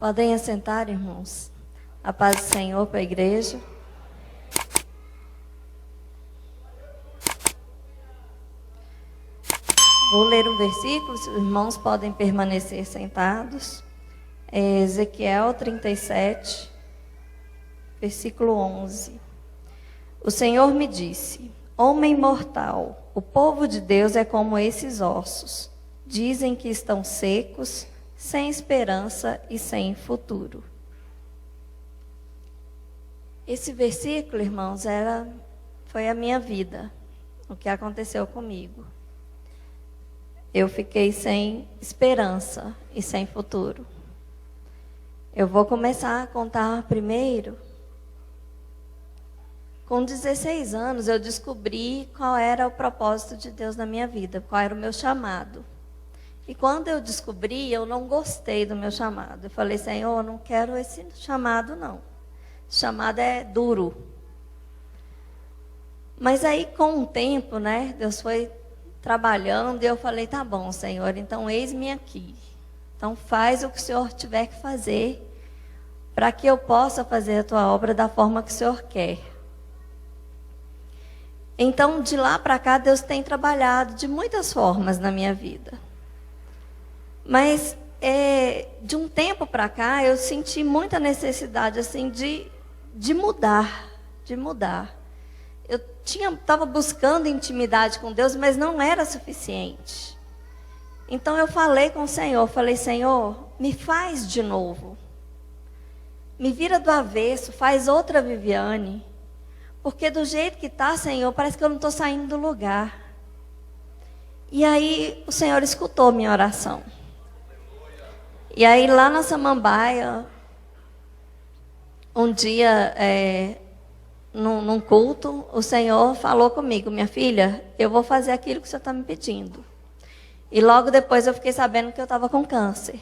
Podem assentar, irmãos. A paz do Senhor para a igreja. Vou ler um versículo, os irmãos podem permanecer sentados. É Ezequiel 37, versículo 11. O Senhor me disse: homem mortal, o povo de Deus é como esses ossos. Dizem que estão secos, sem esperança e sem futuro. Esse versículo, irmãos, foi a minha vida, o que aconteceu comigo. Eu fiquei sem esperança e sem futuro. Eu vou começar a contar primeiro. Com 16 anos, eu descobri qual era o propósito de Deus na minha vida, qual era o meu chamado. E quando eu descobri, eu não gostei do meu chamado. Eu falei: Senhor, eu não quero esse chamado, não. Esse chamado é duro. Mas aí, com o tempo, né, Deus foi trabalhando e eu falei: tá bom, Senhor, então eis-me aqui. Então faz o que o Senhor tiver que fazer para que eu possa fazer a tua obra da forma que o Senhor quer. Então, de lá para cá, Deus tem trabalhado de muitas formas na minha vida. Mas, de um tempo para cá, eu senti muita necessidade, assim, de mudar. Eu estava buscando intimidade com Deus, mas não era suficiente. Então, eu falei com o Senhor, Senhor, me faz de novo. Me vira do avesso, faz outra Viviane. Porque do jeito que está, Senhor, parece que eu não estou saindo do lugar. E aí, o Senhor escutou minha oração. E aí, lá na Samambaia, um dia, num culto, o Senhor falou comigo: minha filha, eu vou fazer aquilo que o Senhor está me pedindo. E logo depois eu fiquei sabendo que eu estava com câncer.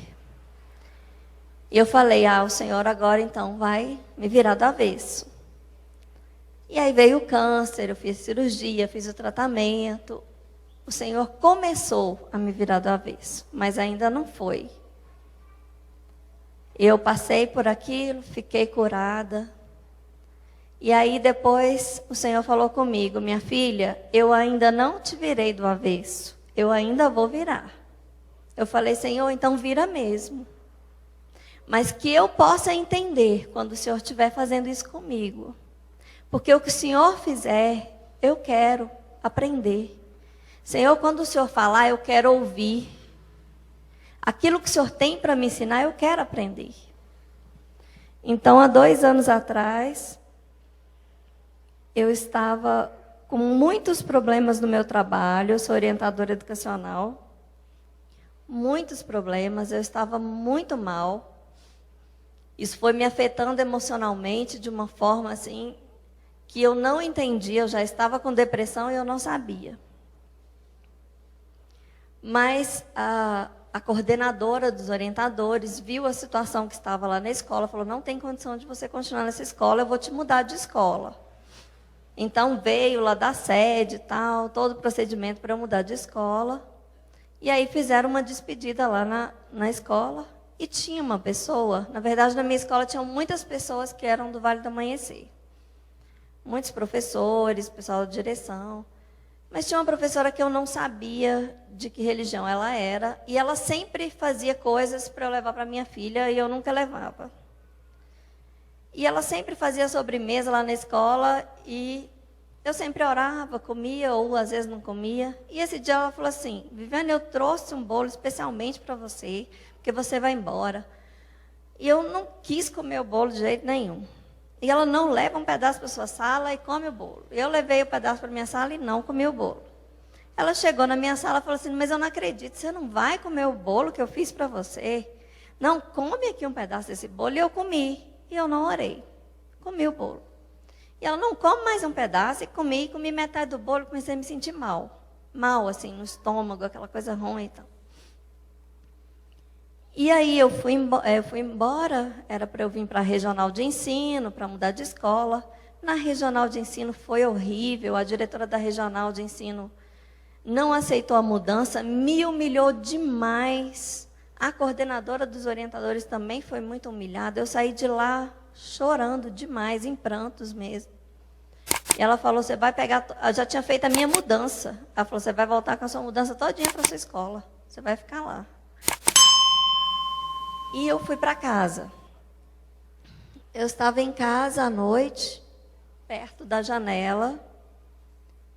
E eu falei: o Senhor agora então vai me virar do avesso. E aí veio o câncer, eu fiz cirurgia, fiz o tratamento. O Senhor começou a me virar do avesso, mas ainda não foi. Eu passei por aquilo, fiquei curada. E aí depois o Senhor falou comigo: minha filha, eu ainda não te virei do avesso, eu ainda vou virar. Eu falei: Senhor, então vira mesmo. Mas que eu possa entender quando o Senhor estiver fazendo isso comigo. Porque o que o Senhor fizer, eu quero aprender. Senhor, quando o Senhor falar, eu quero ouvir. Aquilo que o Senhor tem para me ensinar, eu quero aprender. Então, há 2 anos atrás, eu estava com muitos problemas no meu trabalho. Eu sou orientadora educacional. Muitos problemas, eu estava muito mal. Isso foi me afetando emocionalmente de uma forma assim que eu não entendia. Eu já estava com depressão e eu não sabia. Mas a coordenadora dos orientadores viu a situação que estava lá na escola, falou: não tem condição de você continuar nessa escola, eu vou te mudar de escola. Então veio lá da sede e tal, todo o procedimento para eu mudar de escola. E aí fizeram uma despedida lá na escola. E tinha uma pessoa, na verdade na minha escola tinham muitas pessoas que eram do Vale do Amanhecer. Muitos professores, pessoal de direção. Mas tinha uma professora que eu não sabia de que religião ela era. E ela sempre fazia coisas para eu levar para minha filha e eu nunca levava. E ela sempre fazia sobremesa lá na escola e eu sempre orava, comia ou às vezes não comia. E esse dia ela falou assim: Viviane, eu trouxe um bolo especialmente para você, porque você vai embora. E eu não quis comer o bolo de jeito nenhum. E ela: não, leva um pedaço para sua sala e come o bolo. Eu levei o pedaço para minha sala e não comi o bolo. Ela chegou na minha sala e falou assim: mas eu não acredito, você não vai comer o bolo que eu fiz para você? Não, come aqui um pedaço desse bolo. E eu comi. E eu não orei. Comi o bolo. E ela: não, come mais um pedaço. E comi metade do bolo e comecei a me sentir mal. Mal, assim, no estômago, aquela coisa ruim e tal. E aí eu fui embora, era para eu vir para a regional de ensino, para mudar de escola. Na regional de ensino foi horrível, a diretora da regional de ensino não aceitou a mudança, me humilhou demais. A coordenadora dos orientadores também foi muito humilhada. Eu saí de lá chorando demais, em prantos mesmo. E ela falou, você vai pegar... Eu já tinha feito a minha mudança. Ela falou, você vai voltar com a sua mudança todinha para a sua escola. Você vai ficar lá. E eu fui para casa. Eu estava em casa à noite, perto da janela,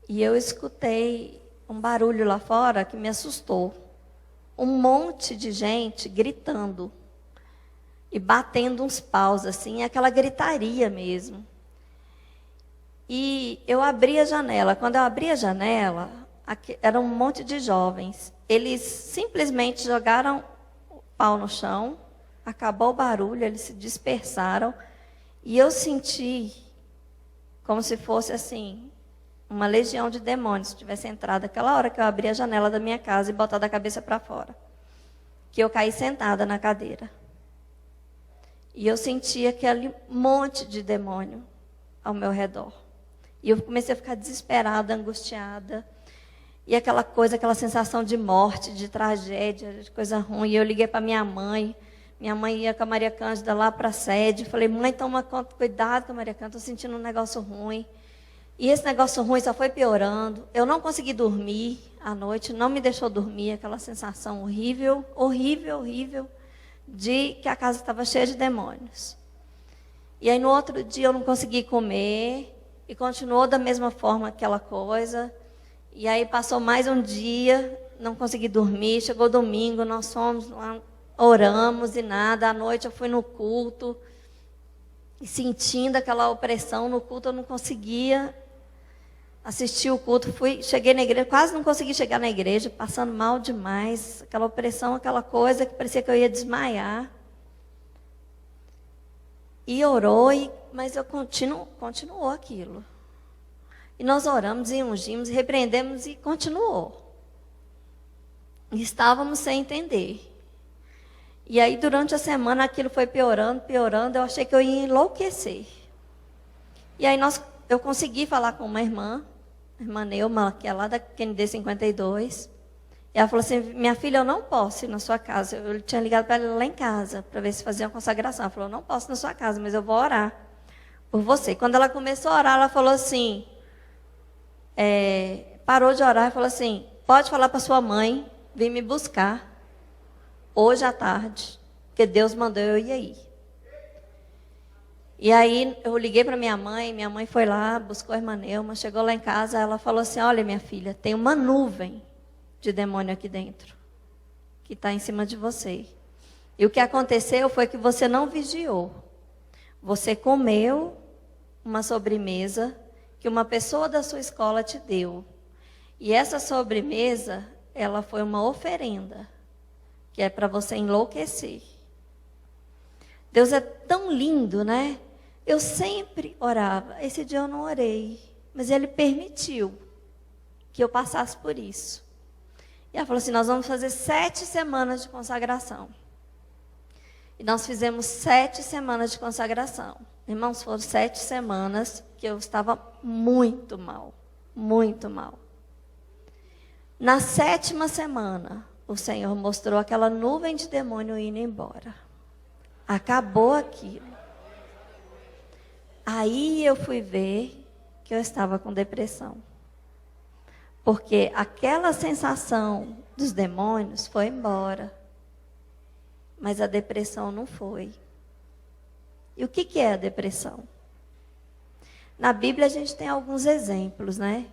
e eu escutei um barulho lá fora que me assustou. Um monte de gente gritando e batendo uns paus, assim, aquela gritaria mesmo. E eu abri a janela. Quando eu abri a janela, era um monte de jovens. Eles simplesmente jogaram o pau no chão, acabou o barulho, eles se dispersaram. E eu senti como se fosse assim, uma legião de demônios tivesse entrado aquela hora que eu abri a janela da minha casa e botado a cabeça para fora. Que eu caí sentada na cadeira. E eu senti aquele monte de demônio ao meu redor. E eu comecei a ficar desesperada, angustiada. E aquela coisa, aquela sensação de morte, de tragédia, de coisa ruim. E eu liguei para minha mãe. Minha mãe ia com a Maria Cândida lá para a sede. Falei, mãe, toma conta, cuidado com a Maria Cândida, estou sentindo um negócio ruim. E esse negócio ruim só foi piorando. Eu não consegui dormir à noite, não me deixou dormir. Aquela sensação horrível, horrível, horrível, de que a casa estava cheia de demônios. E aí no outro dia eu não consegui comer. E continuou da mesma forma aquela coisa. E aí passou mais um dia, não consegui dormir. Chegou domingo, nós fomos lá, oramos e nada. À noite eu fui no culto. E sentindo aquela opressão no culto, eu não conseguia assistir o culto. Cheguei na igreja, quase não consegui chegar na igreja, passando mal demais. Aquela opressão, aquela coisa que parecia que eu ia desmaiar. E orou, mas eu continuou aquilo. E nós oramos e ungimos, e repreendemos e continuou. E estávamos sem entender. E aí, durante a semana, aquilo foi piorando, piorando. Eu achei que eu ia enlouquecer. E aí, eu consegui falar com uma irmã Neuma, que é lá da QND 52. E ela falou assim, minha filha, eu não posso ir na sua casa. Eu tinha ligado para ela lá em casa, para ver se fazia uma consagração. Ela falou, eu não posso ir na sua casa, mas eu vou orar por você. Quando ela começou a orar, ela falou assim, parou de orar e falou assim, pode falar para sua mãe vir me buscar hoje à tarde, porque Deus mandou eu ir aí. E aí eu liguei para minha mãe foi lá, buscou a irmã Neuma, chegou lá em casa, ela falou assim, olha minha filha, tem uma nuvem de demônio aqui dentro, que está em cima de você. E o que aconteceu foi que você não vigiou. Você comeu uma sobremesa que uma pessoa da sua escola te deu. E essa sobremesa, ela foi uma oferenda, que é para você enlouquecer. Deus é tão lindo, né? Eu sempre orava. Esse dia eu não orei, mas Ele permitiu que eu passasse por isso. E ela falou assim, nós vamos fazer 7 semanas de consagração. E nós fizemos 7 semanas de consagração. Irmãos, foram 7 semanas que eu estava muito mal. Muito mal. Na 7ª semana, o Senhor mostrou aquela nuvem de demônio indo embora. Acabou aquilo. Aí eu fui ver que eu estava com depressão. Porque aquela sensação dos demônios foi embora. Mas a depressão não foi. E o que é a depressão? Na Bíblia a gente tem alguns exemplos, né?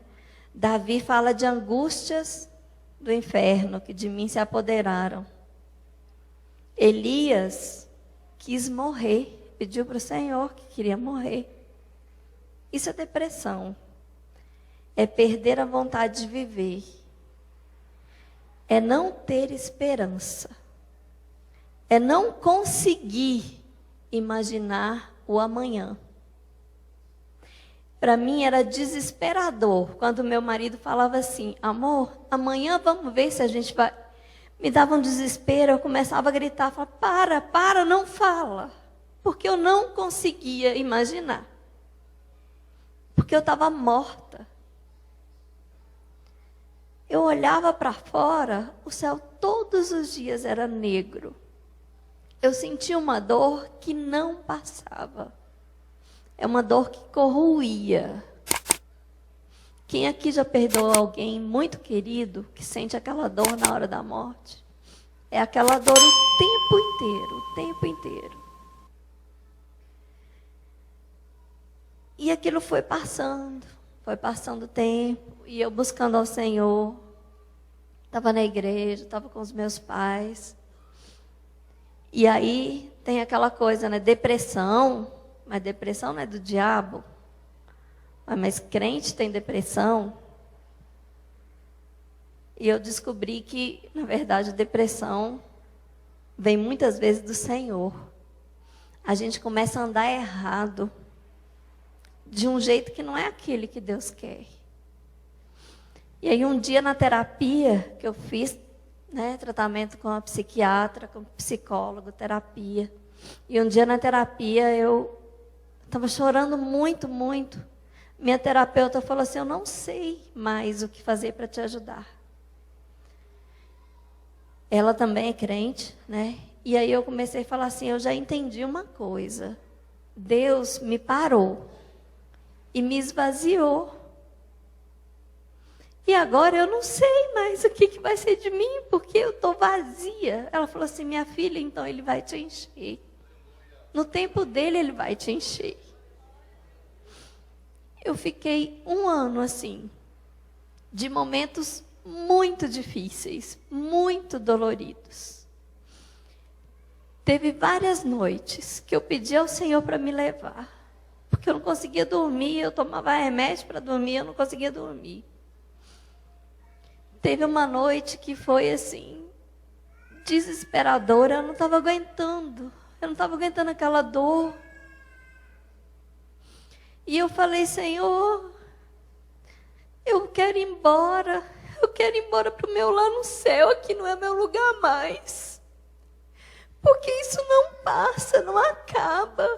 Davi fala de angústias do inferno que de mim se apoderaram. Elias quis morrer, pediu para o Senhor que queria morrer. Isso é depressão. É perder a vontade de viver. É não ter esperança. É não conseguir imaginar o amanhã. Para mim era desesperador quando meu marido falava assim, amor, amanhã vamos ver se a gente vai... Me dava um desespero, eu começava a gritar, falava, para, não fala. Porque eu não conseguia imaginar. Porque eu estava morta. Eu olhava para fora, o céu todos os dias era negro. Eu sentia uma dor que não passava. É uma dor que corroía. Quem aqui já perdoou alguém muito querido, que sente aquela dor na hora da morte? É aquela dor o tempo inteiro, o tempo inteiro. E aquilo foi passando o tempo, e eu buscando ao Senhor. Estava na igreja, estava com os meus pais. E aí tem aquela coisa, né? Depressão, mas depressão não é do diabo. Mas crente tem depressão. E eu descobri que, na verdade, depressão vem muitas vezes do Senhor. A gente começa a andar errado, de um jeito que não é aquele que Deus quer. E aí um dia na terapia que eu fiz, né, tratamento com a psiquiatra, com psicólogo, terapia. E um dia na terapia eu estava chorando muito, muito. Minha terapeuta falou assim: eu não sei mais o que fazer para te ajudar. Ela também é crente, né? E aí eu comecei a falar assim: eu já entendi uma coisa. Deus me parou e me esvaziou. E agora eu não sei mais o que vai ser de mim, porque eu estou vazia. Ela falou assim: minha filha, então ele vai te encher. No tempo dele, ele vai te encher. Eu fiquei 1 ano assim, de momentos muito difíceis, muito doloridos. Teve várias noites que eu pedi ao Senhor para me levar, porque eu não conseguia dormir, eu tomava remédio para dormir, eu não conseguia dormir. Teve uma noite que foi assim, desesperadora, eu não estava aguentando aquela dor. E eu falei: Senhor, eu quero ir embora para o meu lá no céu, aqui não é meu lugar mais. Porque isso não passa, não acaba.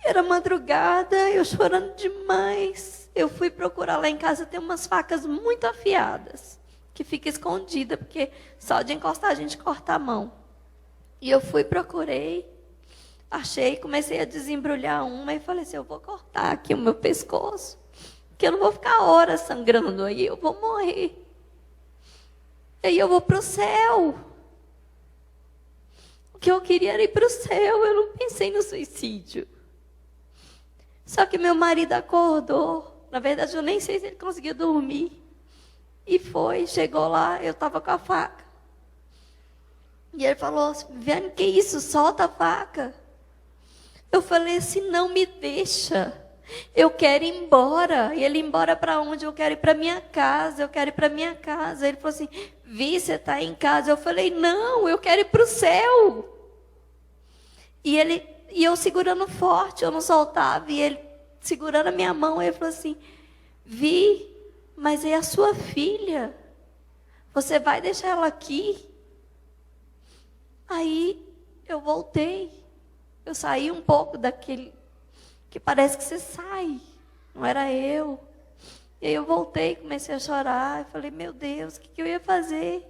Era madrugada, eu chorando demais. Eu fui procurar lá em casa, tem umas facas muito afiadas, que fica escondida, porque só de encostar a gente corta a mão. E eu fui, procurei, achei, comecei a desembrulhar uma e falei assim: eu vou cortar aqui o meu pescoço, porque eu não vou ficar horas sangrando aí, eu vou morrer. E aí eu vou para o céu. O que eu queria era ir para o céu, eu não pensei no suicídio. Só que meu marido acordou. Na verdade, eu nem sei se ele conseguia dormir. E chegou lá, eu estava com a faca. E ele falou assim: Viviane, que isso? Solta a faca. Eu falei assim: não me deixa. Eu quero ir embora. E ele: embora para onde? Eu quero ir para minha casa. Ele falou assim: Vi, você está em casa. Eu falei: não, eu quero ir para o céu. E eu segurando forte, eu não soltava. E ele segurando a minha mão, ele falou assim: Vi, mas é a sua filha. Você vai deixar ela aqui? Aí eu voltei. Eu saí um pouco daquele que parece que você sai. Não era eu. E aí eu voltei, comecei a chorar. Eu falei: meu Deus, o que eu ia fazer?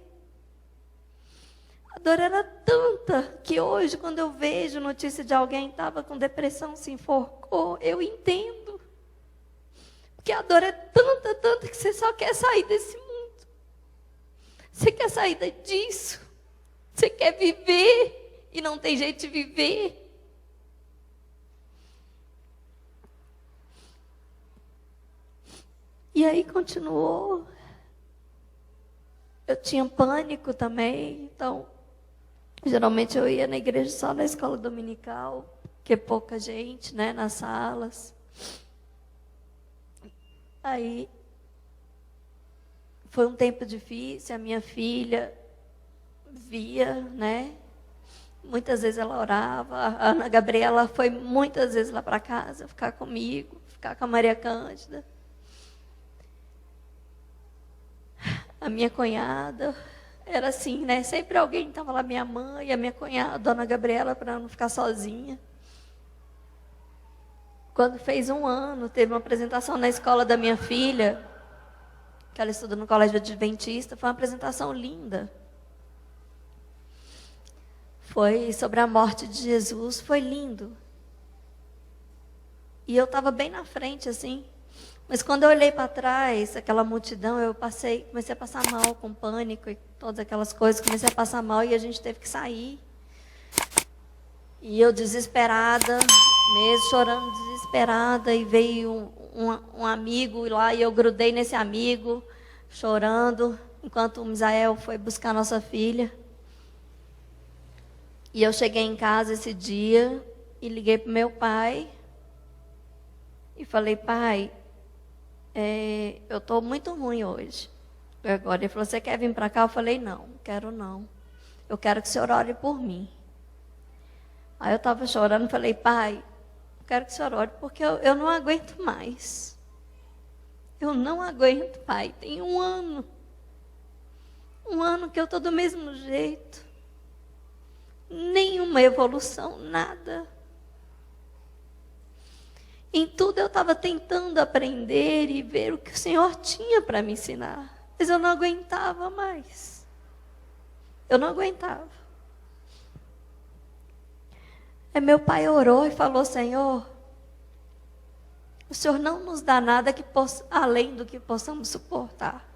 A dor era tanta que hoje, quando eu vejo notícia de alguém que estava com depressão, se enforcou, eu entendo. Porque a dor é tanta, tanta, que você só quer sair desse mundo. Você quer sair disso. Você quer viver e não tem jeito de viver. E aí continuou. Eu tinha pânico também, então geralmente eu ia na igreja só na escola dominical, que é pouca gente, né, nas salas. Aí foi um tempo difícil, a minha filha via, né? Muitas vezes ela orava, a Ana Gabriela foi muitas vezes lá para casa, ficar comigo, ficar com a Maria Cândida. A minha cunhada era assim, né? Sempre alguém estava lá, minha mãe, a minha cunhada, a Dona Gabriela, para não ficar sozinha. Quando fez 1 ano, teve uma apresentação na escola da minha filha. que ela estuda no colégio adventista. Foi uma apresentação linda. Foi sobre a morte de Jesus, foi lindo. E eu estava bem na frente, assim. Mas quando eu olhei para trás, aquela multidão, comecei a passar mal, com pânico e todas aquelas coisas. Comecei a passar mal e a gente teve que sair. E eu desesperada, mesmo chorando desesperada. E veio um amigo lá e eu grudei nesse amigo, chorando, enquanto o Misael foi buscar nossa filha. E eu cheguei em casa esse dia e liguei para o meu pai. E falei, pai, eu estou muito ruim hoje. Agora ele falou, você quer vir para cá? Eu falei, não, quero não. Eu quero que o senhor ore por mim. Aí eu estava chorando, falei, pai, eu quero que o senhor ore, porque eu não aguento mais. Eu não aguento, pai. Tem um ano. Um ano que eu estou do mesmo jeito. Nenhuma evolução, nada. Em tudo eu estava tentando aprender e ver o que o Senhor tinha para me ensinar. Mas eu não aguentava mais. Eu não aguentava. Aí meu pai orou e falou, Senhor, o Senhor não nos dá nada além do que possamos suportar.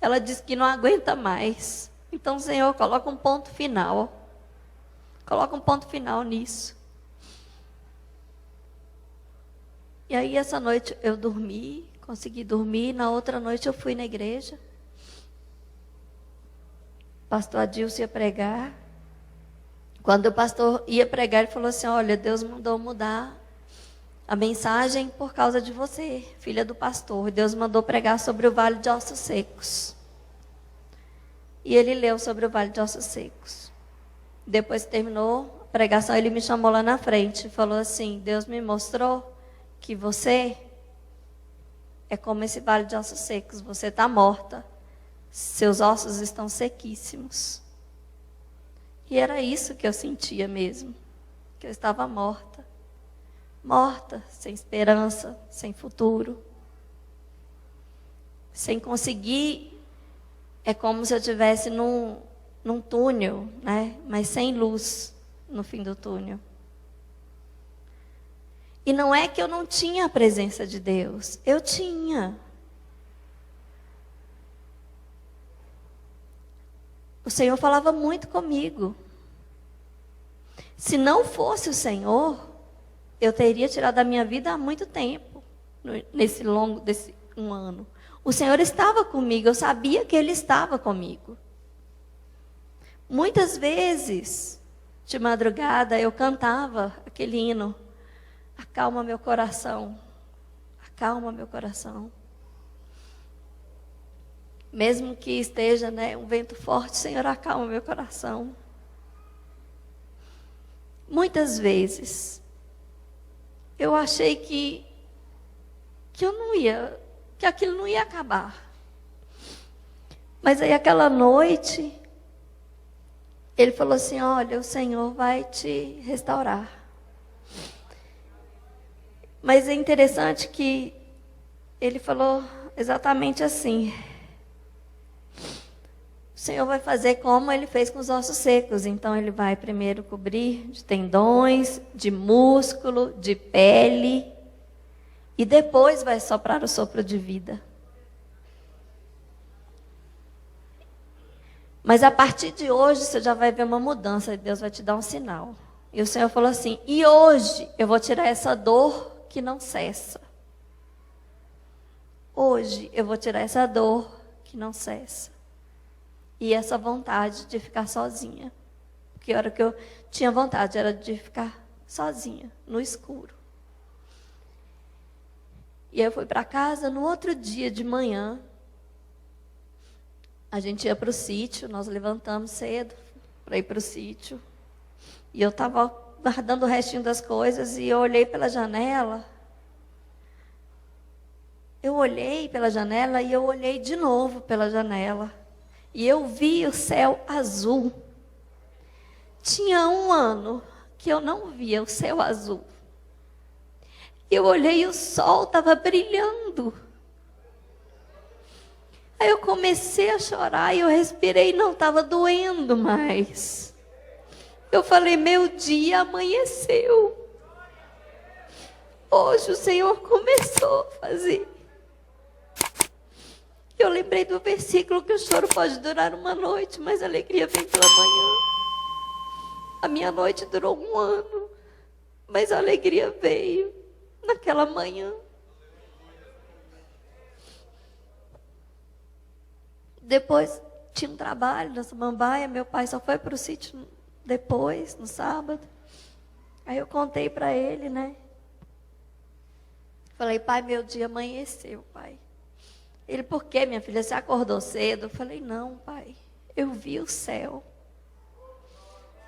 Ela disse que não aguenta mais. Então, Senhor, coloca um ponto final. Coloca um ponto final nisso. E aí, essa noite eu dormi, consegui dormir. Na outra noite eu fui na igreja. O pastor Adilson ia pregar. Quando o pastor ia pregar, ele falou assim, olha, Deus mandou mudar a mensagem por causa de você, filha do pastor. Deus mandou pregar sobre o Vale de Ossos Secos. E ele leu sobre o Vale de Ossos Secos. Depois que terminou a pregação, ele me chamou lá na frente e falou assim, Deus me mostrou que você é como esse vale de ossos secos. Você está morta. Seus ossos estão sequíssimos. E era isso que eu sentia mesmo. Que eu estava morta. Morta, sem esperança, sem futuro. Sem conseguir. É como se eu estivesse num túnel, né? Mas sem luz no fim do túnel. E não é que eu não tinha a presença de Deus. Eu tinha. O Senhor falava muito comigo. Se não fosse o Senhor, eu teria tirado a minha vida há muito tempo. Desse um ano. O Senhor estava comigo. Eu sabia que Ele estava comigo. Muitas vezes, de madrugada, eu cantava aquele hino. Acalma meu coração. Acalma meu coração. Mesmo que esteja, né, um vento forte, Senhor, acalma meu coração. Muitas vezes, eu achei que eu não ia, que aquilo não ia acabar. Mas aí aquela noite, Ele falou assim, olha, o Senhor vai te restaurar. Mas é interessante que Ele falou exatamente assim. O Senhor vai fazer como Ele fez com os ossos secos. Então Ele vai primeiro cobrir de tendões, de músculo, de pele. E depois vai soprar o sopro de vida. Mas a partir de hoje você já vai ver uma mudança. E Deus vai te dar um sinal. E o Senhor falou assim, e hoje eu vou tirar essa dor que não cessa. Hoje eu vou tirar essa dor que não cessa. E essa vontade de ficar sozinha. Porque a hora que eu tinha vontade era de ficar sozinha, no escuro. E eu fui para casa. No outro dia de manhã, a gente ia para o sítio. Nós levantamos cedo para ir para o sítio. E eu estava guardando o restinho das coisas, e eu olhei pela janela. Eu olhei pela janela e eu olhei de novo pela janela. E eu vi o céu azul. Tinha um ano que eu não via o céu azul. Eu olhei e o sol estava brilhando. Aí eu comecei a chorar e eu respirei, não estava doendo mais. Eu falei, meu dia amanheceu. Hoje o Senhor começou a fazer. Eu lembrei do versículo que o choro pode durar uma noite, mas a alegria vem pela manhã. A minha noite durou 1 ano, mas a alegria veio naquela manhã. Depois tinha um trabalho na Samambaia, meu pai só foi para o sítio depois, no sábado. Aí eu contei para ele, né? Falei, pai, meu dia amanheceu, pai. Ele, por quê, minha filha? Você acordou cedo? Eu falei, não, pai. Eu vi o céu.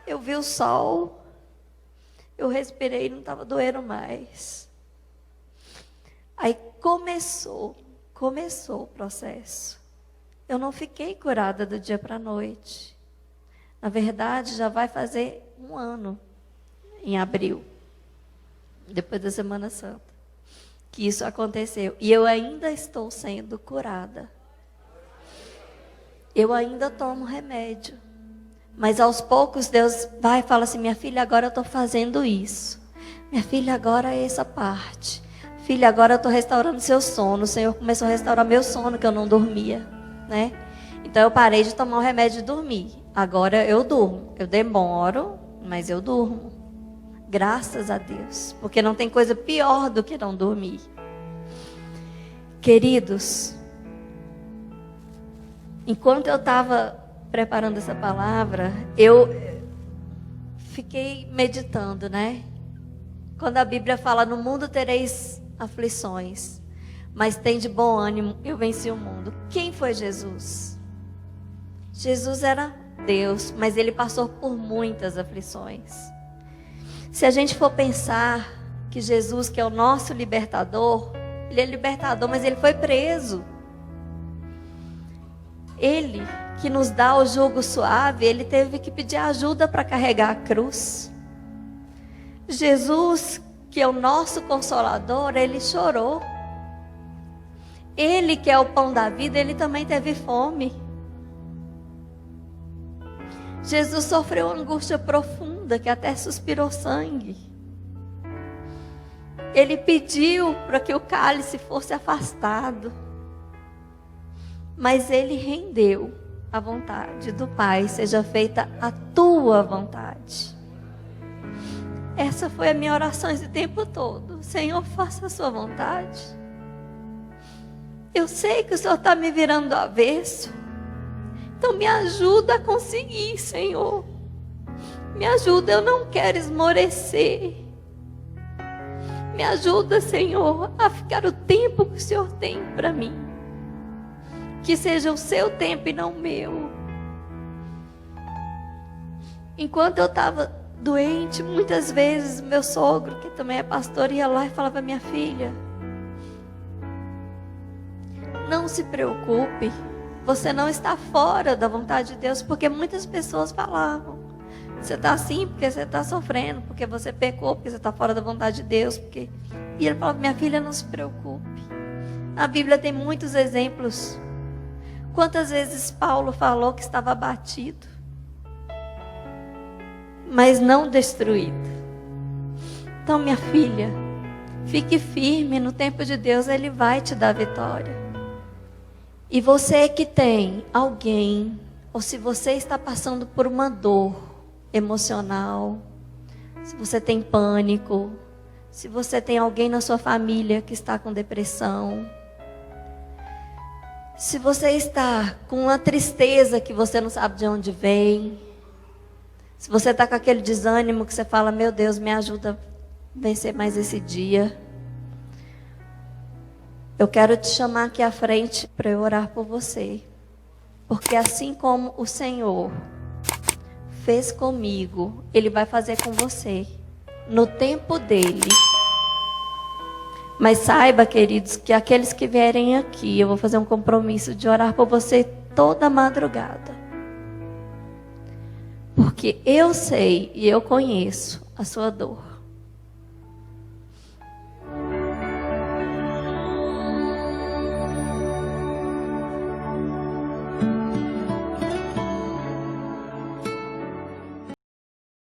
Eu vi o sol. Eu respirei e não estava doendo mais. Aí começou o processo. Eu não fiquei curada do dia para a noite. Na verdade, já vai fazer 1 ano, em abril, depois da Semana Santa, que isso aconteceu. E eu ainda estou sendo curada. Eu ainda tomo remédio. Mas aos poucos Deus vai e fala assim, minha filha, agora eu estou fazendo isso. Minha filha, agora é essa parte. Filha, agora eu estou restaurando seu sono. O Senhor começou a restaurar meu sono, que eu não dormia, né? Então eu parei de tomar o remédio e dormir. Agora eu durmo. Eu demoro, mas eu durmo. Graças a Deus. Porque não tem coisa pior do que não dormir. Queridos, enquanto eu estava preparando essa palavra, eu fiquei meditando, né? Quando a Bíblia fala, no mundo tereis aflições, mas tem de bom ânimo, eu venci o mundo. Quem foi Jesus? Jesus era Deus, mas ele passou por muitas aflições. Se a gente for pensar que Jesus, que é o nosso libertador, ele é libertador, mas ele foi preso. Ele que nos dá o jugo suave, ele teve que pedir ajuda para carregar a cruz. Jesus, que é o nosso consolador, ele chorou. Ele que é o pão da vida, ele também teve fome. Jesus sofreu uma angústia profunda, que até suspirou sangue. Ele pediu para que o cálice fosse afastado. Mas ele rendeu a vontade do Pai, seja feita a tua vontade. Essa foi a minha oração esse tempo todo. Senhor, faça a sua vontade. Eu sei que o Senhor está me virando do avesso. Então me ajuda a conseguir, Senhor. Me ajuda, eu não quero esmorecer. Me ajuda, Senhor, a ficar o tempo que o Senhor tem para mim. Que seja o seu tempo e não o meu. Enquanto eu estava doente, muitas vezes meu sogro, que também é pastor, ia lá e falava, minha filha, não se preocupe, você não está fora da vontade de Deus, porque muitas pessoas falavam, você está assim porque você está sofrendo, porque você pecou, porque você está fora da vontade de Deus, porque... E ele falava, minha filha, não se preocupe. A Bíblia tem muitos exemplos. Quantas vezes Paulo falou que estava abatido, mas não destruído. Então, minha filha, fique firme, no tempo de Deus ele vai te dar vitória. E você que tem alguém, ou se você está passando por uma dor emocional, se você tem pânico, se você tem alguém na sua família que está com depressão, se você está com uma tristeza que você não sabe de onde vem, se você está com aquele desânimo que você fala, meu Deus, me ajuda a vencer mais esse dia. Eu quero te chamar aqui à frente para eu orar por você. Porque assim como o Senhor fez comigo, Ele vai fazer com você, no tempo dEle. Mas saiba, queridos, que aqueles que vierem aqui, eu vou fazer um compromisso de orar por você toda madrugada. Porque eu sei e eu conheço a sua dor.